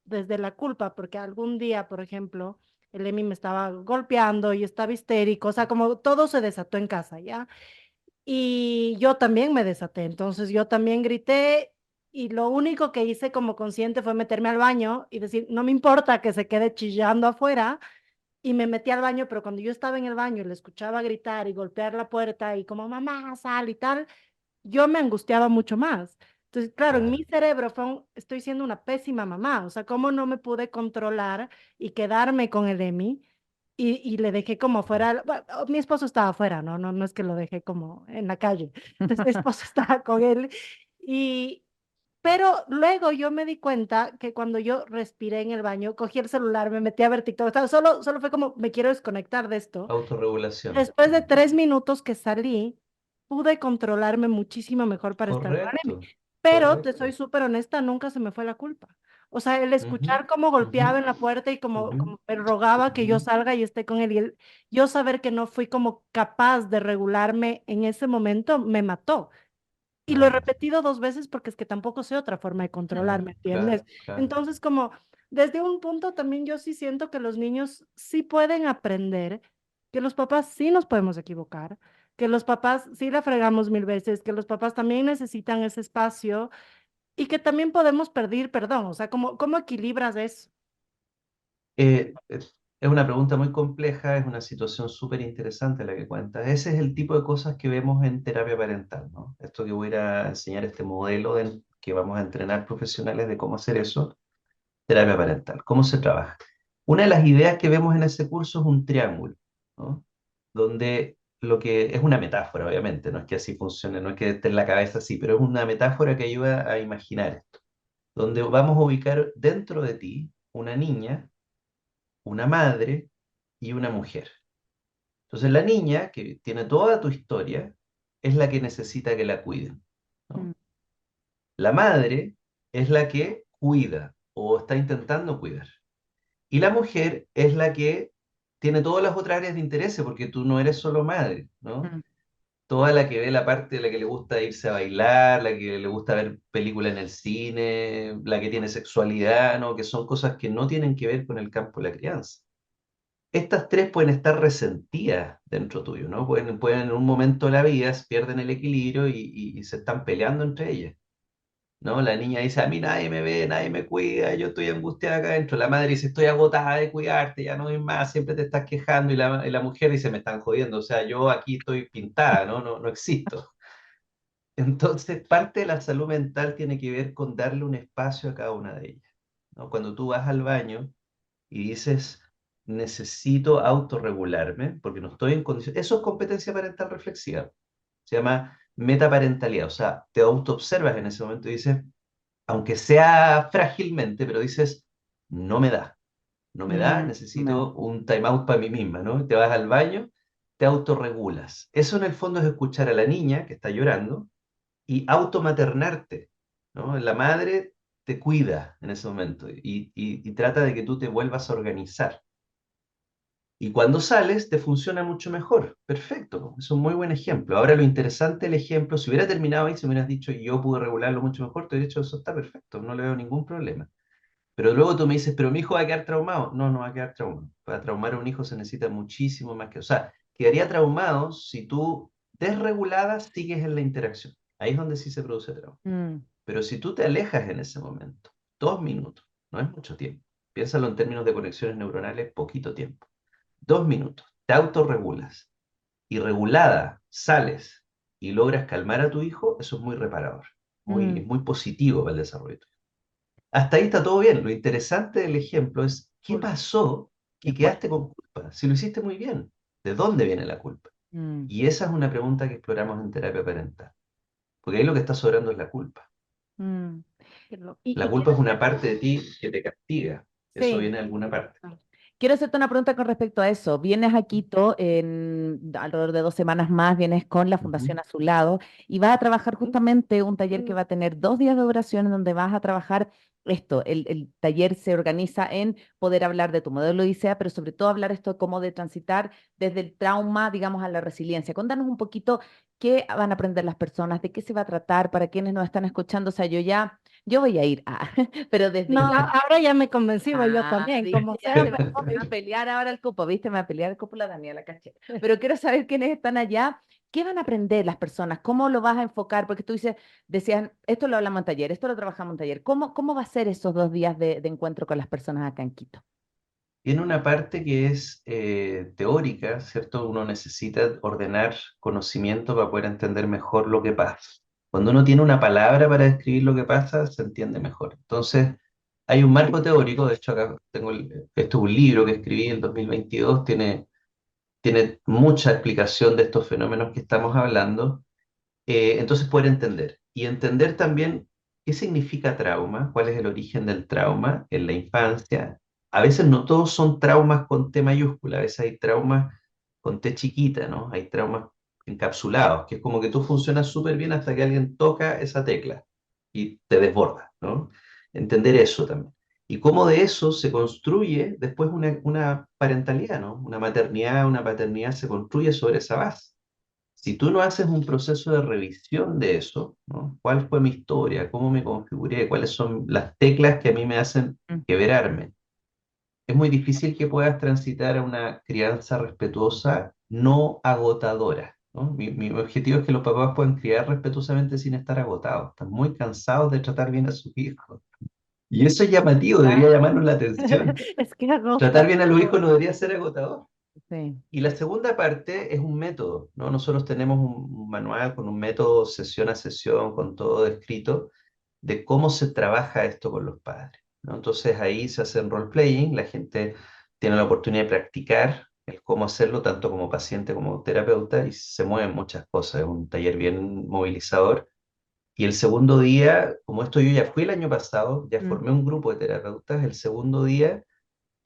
desde la culpa, porque algún día, por ejemplo, el Emi me estaba golpeando y estaba histérico, o sea, como todo se desató en casa, ¿ya? Y yo también me desaté, entonces yo también grité y lo único que hice como consciente fue meterme al baño y decir, no me importa que se quede chillando afuera y me metí al baño, pero cuando yo estaba en el baño y le escuchaba gritar y golpear la puerta y como mamá, sal y tal, yo me angustiaba mucho más. Entonces, claro, en mi Claro. cerebro estoy siendo una pésima mamá, o sea, cómo no me pude controlar y quedarme con el Emi y le dejé como fuera, bueno, mi esposo estaba afuera, no es que lo dejé como en la calle. Entonces mi esposo estaba con él y, pero luego yo me di cuenta que cuando yo respiré en el baño, cogí el celular, me metí a ver TikTok, solo fue como, me quiero desconectar de esto. Autorregulación. Después de 3 minutos que salí, pude controlarme muchísimo mejor para estar con Emi. Correcto, Pero te soy correcto. súper honesta, nunca se me fue la culpa. O sea, el Ujú, escuchar cómo ujú, golpeaba en la puerta y como, ujú, como me rogaba que ujú. yo salga y esté con él, yo saber que no fui como capaz de regularme en ese momento, me mató. y lo he Claro, repetido 2 veces porque es que tampoco sé otra forma de controlar, ¿me claro, entiendes? claro, claro. Entonces, como desde un punto también yo sí siento que los niños sí pueden aprender, que los papás sí nos podemos equivocar, que los papás sí la fregamos 1000 veces, que los papás también necesitan ese espacio y que también podemos pedir perdón. O sea, ¿cómo equilibras eso? Es una pregunta muy compleja, es una situación súper interesante la que cuentas. Ese es el tipo de cosas que vemos en terapia parental, ¿no? Esto que voy a ir a enseñar, este modelo que vamos a entrenar profesionales de cómo hacer eso, terapia parental, cómo se trabaja. Una de las ideas que vemos en ese curso es un triángulo, ¿no? Donde lo que es una metáfora, obviamente, no es que así funcione, no es que esté en la cabeza así, pero es una metáfora que ayuda a imaginar esto, donde vamos a ubicar dentro de ti una niña, una madre y una mujer. Entonces la niña, que tiene toda tu historia, es la que necesita que la cuiden, Mm, ¿no? La madre es la que cuida o está intentando cuidar. Y la mujer es la que tiene todas las otras áreas de interés, porque tú no eres solo madre, ¿no? mm, Toda la que ve la parte de la que le gusta irse a bailar, la que le gusta ver películas en el cine, la que tiene sexualidad, ¿no? Que son cosas que no tienen que ver con el campo de la crianza. Estas tres pueden estar resentidas dentro tuyo, ¿no? Pueden en un momento de la vida pierden el equilibrio y se están peleando entre ellas, ¿no? La niña dice, a mí nadie me ve, nadie me cuida, yo estoy angustiada acá adentro. La madre dice, estoy agotada de cuidarte, ya no hay más, siempre te estás quejando. Y la mujer dice, me están jodiendo, o sea, yo aquí estoy pintada, ¿no? No, no existo. Entonces, parte de la salud mental tiene que ver con darle un espacio a cada una de ellas, ¿no? Cuando tú vas al baño y dices, necesito autorregularme porque no estoy en condiciones. Eso es competencia parental reflexiva. Se llama metaparentalidad. O sea, te autoobservas en ese momento y dices, aunque sea frágilmente, pero dices, no me da, no me da, no me da. necesito un time out para mí misma, ¿no? Te vas al baño, te autorregulas. Eso en el fondo es escuchar a la niña que está llorando y automaternarte, ¿no? La madre te cuida en ese momento y trata de que tú te vuelvas a organizar. Y cuando sales, te funciona mucho mejor. Perfecto, es un muy buen ejemplo. Ahora lo interesante del ejemplo, si hubiera terminado ahí, si me hubieras dicho yo pude regularlo mucho mejor, te hubiera dicho eso está perfecto, no le veo ningún problema. Pero luego tú me dices, pero mi hijo va a quedar traumado. No, no va a quedar traumado. Para traumar a un hijo se necesita muchísimo más que... O sea, quedaría traumado si tú desregulada sigues en la interacción. Ahí es donde sí se produce trauma. Mm, Pero si tú te alejas en ese momento, 2 minutos, no es mucho tiempo. Piénsalo en términos de conexiones neuronales, poquito tiempo. 2 minutos, te autorregulas y regulada sales y logras calmar a tu hijo, eso es muy reparador, mm, muy positivo para el desarrollo tuyo. Hasta ahí está todo bien. Lo interesante del ejemplo es qué pasó que después. quedaste con culpa. Si lo hiciste muy bien, ¿de dónde viene la culpa? Mm, Y esa es una pregunta que exploramos en terapia parental. Porque ahí lo que está sobrando es la culpa. mm. Qué loco. La culpa es una parte de ti que te castiga. Eso Sí. viene de alguna parte. Quiero hacerte una pregunta con respecto a eso. Vienes a Quito en alrededor de 2 semanas más, vienes con la Ujú. Fundación Azulado y vas a trabajar justamente un taller que va a tener 2 días de duración en donde vas a trabajar esto. El taller se organiza en poder hablar de tu modelo Odisea, pero sobre todo hablar esto como de transitar desde el trauma, digamos, a la resiliencia. Cuéntanos un poquito qué van a aprender las personas, de qué se va a tratar para quienes nos están escuchando. O sea, yo voy a ir, pero desde No, ya. ahora ya me convencí, voy yo Ah, también, viste, como ya sea, me pero va a voy. pelear ahora el cupo, viste, me va a pelear el cupo la Daniela, caché. Pero quiero saber quiénes están allá, qué van a aprender las personas, cómo lo vas a enfocar, porque tú decías, esto lo hablamos en taller, esto lo trabajamos en taller. ¿Cómo va a ser esos 2 días de encuentro con las personas acá en Quito? Tiene una parte que es teórica, ¿cierto? Uno necesita ordenar conocimiento para poder entender mejor lo que pasa. Cuando uno tiene una palabra para describir lo que pasa, se entiende mejor. Entonces, hay un marco teórico, de hecho acá tengo, esto es un libro que escribí en 2022, tiene mucha explicación de estos fenómenos que estamos hablando, entonces poder entender. Y entender también qué significa trauma, cuál es el origen del trauma en la infancia. A veces no todos son traumas con T mayúscula, a veces hay traumas con T chiquita, ¿no? Hay traumas encapsulados, que es como que tú funcionas súper bien hasta que alguien toca esa tecla y te desborda, ¿no? Entender eso también. Y cómo de eso se construye después una parentalidad, ¿no? Una maternidad, una paternidad se construye sobre esa base. Si tú no haces un proceso de revisión de eso, ¿no? ¿Cuál fue mi historia? ¿Cómo me configuré? ¿Cuáles son las teclas que a mí me hacen Mm. quebrarme? Es muy difícil que puedas transitar a una crianza respetuosa no agotadora, ¿no? Mi objetivo es que los papás puedan criar respetuosamente sin estar agotados. Están muy cansados de tratar bien a sus hijos. Y eso es llamativo, Ah, debería llamarnos la atención. Es que agota Tratar bien a los hijos todo. no debería ser agotador. sí. Y la segunda parte es un método, ¿no? Nosotros tenemos un manual con un método sesión a sesión, con todo descrito, de cómo se trabaja esto con los padres, ¿no? Entonces ahí se hace role-playing, la gente tiene la oportunidad de practicar el cómo hacerlo, tanto como paciente como terapeuta, y se mueven muchas cosas, es un taller bien movilizador. Y el segundo día, como esto yo ya fui el año pasado, ya Mm. formé un grupo de terapeutas, el segundo día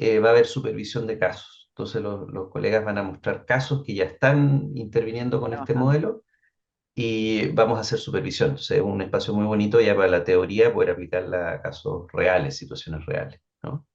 va a haber supervisión de casos. Entonces los colegas van a mostrar casos que ya están interviniendo con este Trabajando. modelo y vamos a hacer supervisión. Entonces es un espacio muy bonito ya para la teoría poder aplicarla a casos reales, situaciones reales, ¿no?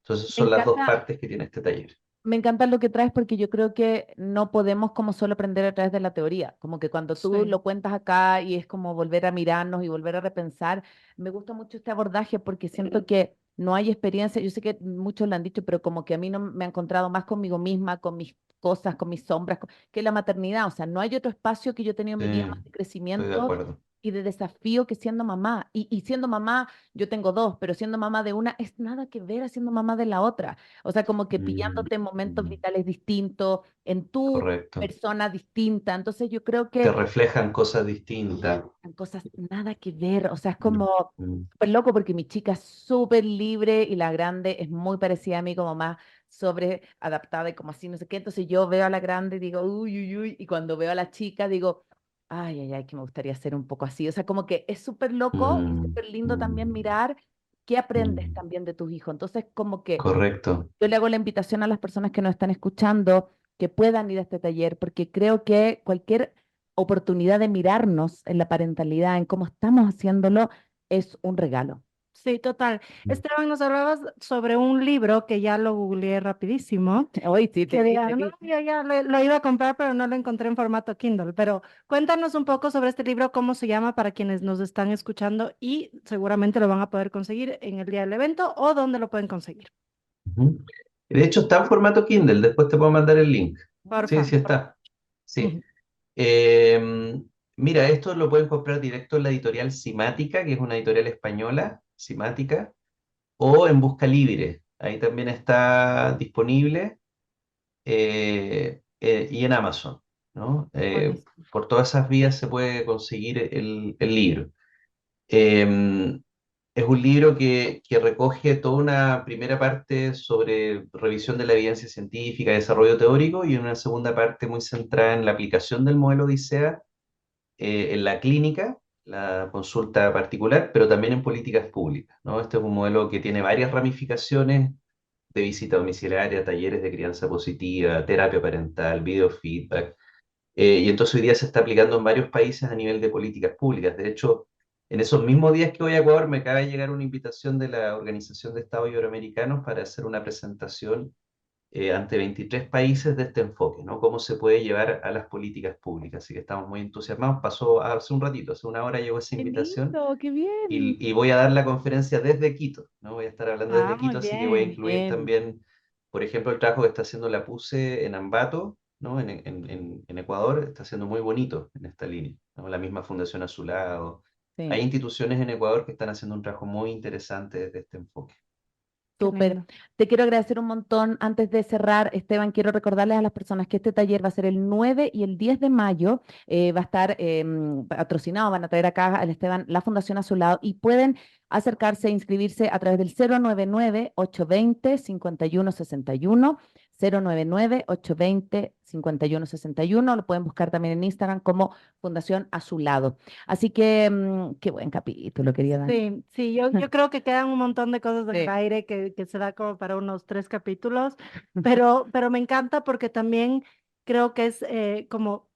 Entonces Me son las dos encanta, partes que tiene este taller. me encanta lo que traes porque yo creo que no podemos como solo aprender a través de la teoría, como que cuando tú Sí. lo cuentas acá y es como volver a mirarnos y volver a repensar, me gusta mucho este abordaje porque siento que no hay experiencia, yo sé que muchos lo han dicho, pero como que a mí no me he encontrado más conmigo misma, con mis cosas, con mis sombras, que la maternidad, o sea, no hay otro espacio que yo he tenido en Sí, mi vida más de estoy de crecimiento acuerdo. y de desafío que siendo mamá. Y siendo mamá, yo tengo dos, pero siendo mamá de una es nada que ver a siendo mamá de la otra. O sea, como que Mm, pillándote en momentos mm, vitales distintos, en tu correcto. persona distinta. Entonces yo creo Te que reflejan cosas distintas. son cosas nada que ver. O sea, es Mm, como mm, súper loco porque mi chica es súper libre y la grande es muy parecida a mí, como más sobre adaptada y como así, no sé qué. Entonces yo veo a la grande y digo, uy, uy, uy. Y cuando veo a la chica digo, ay, ay, ay, que me gustaría ser un poco así. O sea, como que es súper loco y mm, súper lindo también mm, mirar qué aprendes mm. también de tus hijos. Entonces, como que Correcto. yo le hago la invitación a las personas que nos están escuchando que puedan ir a este taller, porque creo que cualquier oportunidad de mirarnos en la parentalidad, en cómo estamos haciéndolo, es un regalo. Sí, total. Esteban, nos hablabas sobre un libro que ya lo googleé rapidísimo, Hoy sí, que diga, te no, vi. yo ya lo iba a comprar, pero no lo encontré en formato Kindle. Pero cuéntanos un poco sobre este libro, cómo se llama para quienes nos están escuchando y seguramente lo van a poder conseguir en el día del evento o dónde lo pueden conseguir. Ujú. De hecho, está en formato Kindle, después te puedo mandar el link. Sí, Porfa. sí está. Sí. Ujú. Mira, esto lo pueden comprar directo en la editorial Simática, que es una editorial española, Simática, o en Busca Libre. Ahí también está disponible, y en Amazon, ¿no? Buenísimo. Por todas esas vías se puede conseguir el libro. Eh, es un libro que recoge toda una primera parte sobre revisión de la evidencia científica, desarrollo teórico, y una segunda parte muy centrada en la aplicación del modelo Odisea en la clínica, la consulta particular, pero también en políticas públicas, ¿no? Este es un modelo que tiene varias ramificaciones de visita domiciliaria, talleres de crianza positiva, terapia parental, biofeedback, y entonces hoy día se está aplicando en varios países a nivel de políticas públicas. De hecho, en esos mismos días que voy a Ecuador, me acaba de llegar una invitación de la Organización de Estados Iberoamericanos para hacer una presentación ante 23 países de este enfoque, ¿no? Cómo se puede llevar a las políticas públicas. Así que estamos muy entusiasmados. Pasó hace un ratito, hace una hora llegó esa Qué invitación lindo, qué bien. y voy a dar la conferencia desde Quito, ¿no? Voy a estar hablando Ah, desde muy Quito, así que voy a bien. incluir Bien. también, por ejemplo, el trabajo que está haciendo la PUCE en Ambato, ¿no? En Ecuador, está siendo muy bonito en esta línea, ¿no? La misma Fundación Azulado. Hay Sí. instituciones en Ecuador que están haciendo un trabajo muy interesante desde este enfoque. Qué Súper. lindo. Te quiero agradecer un montón. Antes de cerrar, Esteban, quiero recordarles a las personas que este taller va a ser el 9 y el 10 de mayo. Va a estar patrocinado, van a traer acá al Esteban la Fundación a su lado y pueden acercarse e inscribirse a través del 099-820-5161. 099-820-5161. Lo pueden buscar también en Instagram como Fundación a su lado. Así que qué buen capítulo, querida Dani. Sí, sí, yo creo que quedan un montón de cosas en el Sí. aire que se da como para unos 3 capítulos, pero me encanta porque también creo que es como,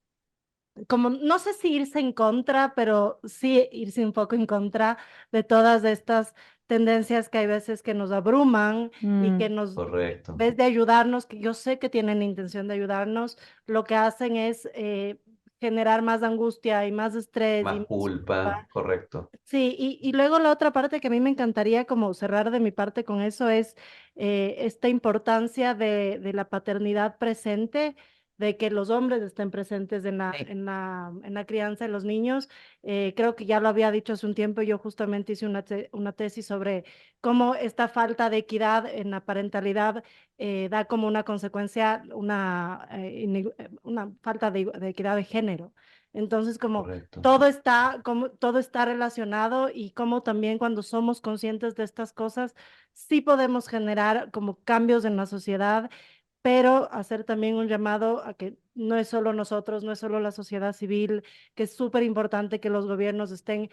no sé si irse en contra, pero sí irse un poco en contra de todas estas tendencias que hay veces que nos abruman y que Mm, nos, en Correcto. vez de ayudarnos, que yo sé que tienen la intención de ayudarnos, lo que hacen es generar más angustia y más estrés y Más más culpa, culpa. correcto. Sí, y luego la otra parte que a mí me encantaría como cerrar de mi parte con eso es esta importancia de la paternidad presente, de que los hombres estén presentes en Sí. en la crianza de los niños. Creo que ya lo había dicho hace un tiempo, yo justamente hice una tesis sobre cómo esta falta de equidad en la parentalidad da como una consecuencia una falta de equidad de género. Entonces, como Correcto. todo está relacionado y como también cuando somos conscientes de estas cosas, sí podemos generar como cambios en la sociedad, pero hacer también un llamado a que no es solo nosotros, no es solo la sociedad civil, que es súper importante que los gobiernos estén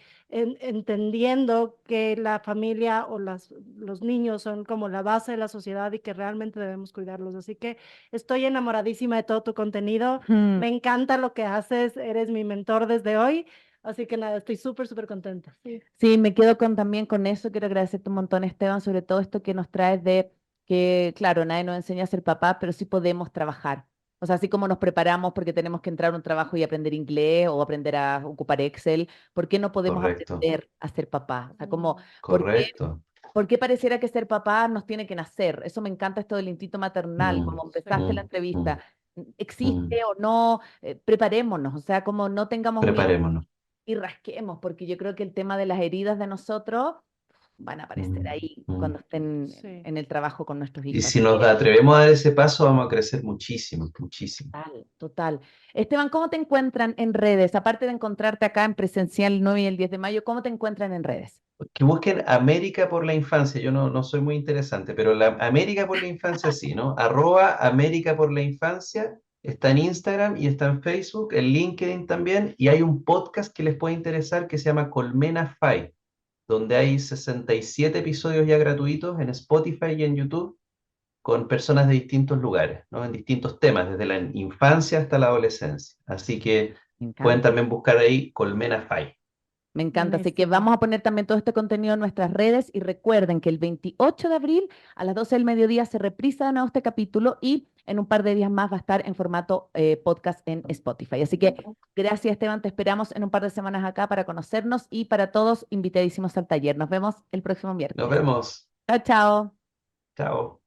entendiendo que la familia o los niños son como la base de la sociedad y que realmente debemos cuidarlos. Así que estoy enamoradísima de todo tu contenido, Mm. me encanta lo que haces, eres mi mentor desde hoy, así que nada, estoy súper, súper contenta. Sí. Sí, me quedo también con eso. Quiero agradecerte un montón, Esteban, sobre todo esto que nos traes de que, claro, nadie nos enseña a ser papá, pero sí podemos trabajar. O sea, así como nos preparamos porque tenemos que entrar a un trabajo y aprender inglés o aprender a ocupar Excel, ¿por qué no podemos Correcto. aprender a ser papá? O sea, como, Mm. ¿por qué, Correcto. por qué pareciera que ser papá nos tiene que nacer? Eso me encanta esto del instinto maternal, Mm, como empezaste la mm, entrevista. mm, mm. ¿Existe o no? Preparémonos, o sea, como no tengamos miedo Preparémonos. y rasquemos, porque yo creo que el tema de las heridas de nosotros van a aparecer Mm, ahí mm. cuando estén Sí. en el trabajo con nuestros Y hijos. si Así nos que, atrevemos a dar ese paso, vamos a crecer muchísimo, muchísimo. total, total. Esteban, ¿cómo te encuentran en redes? Aparte de encontrarte acá en presencial el 9 y el 10 de mayo, ¿cómo te encuentran en redes? Que busquen América por la infancia. Yo no soy muy interesante, pero la América por la infancia sí, ¿no? @América por la infancia. Está en Instagram y está en Facebook, en LinkedIn también. Y hay un podcast que les puede interesar que se llama Colmena Fi, donde hay 67 episodios ya gratuitos en Spotify y en YouTube con personas de distintos lugares, ¿no? En distintos temas, desde la infancia hasta la adolescencia. Así que Me pueden encanta. también buscar ahí Colmena Fi. Me encanta, así que Buenísimo. vamos a poner también todo este contenido en nuestras redes y recuerden que el 28 de abril a las 12 del mediodía se reprisa de nuevo este capítulo y en un par de días más va a estar en formato podcast en Spotify. Así que gracias Esteban, te esperamos en un par de semanas acá para conocernos y para todos invitadísimos al taller. Nos vemos el próximo Nos miércoles. vemos. Chao, chao. Chao.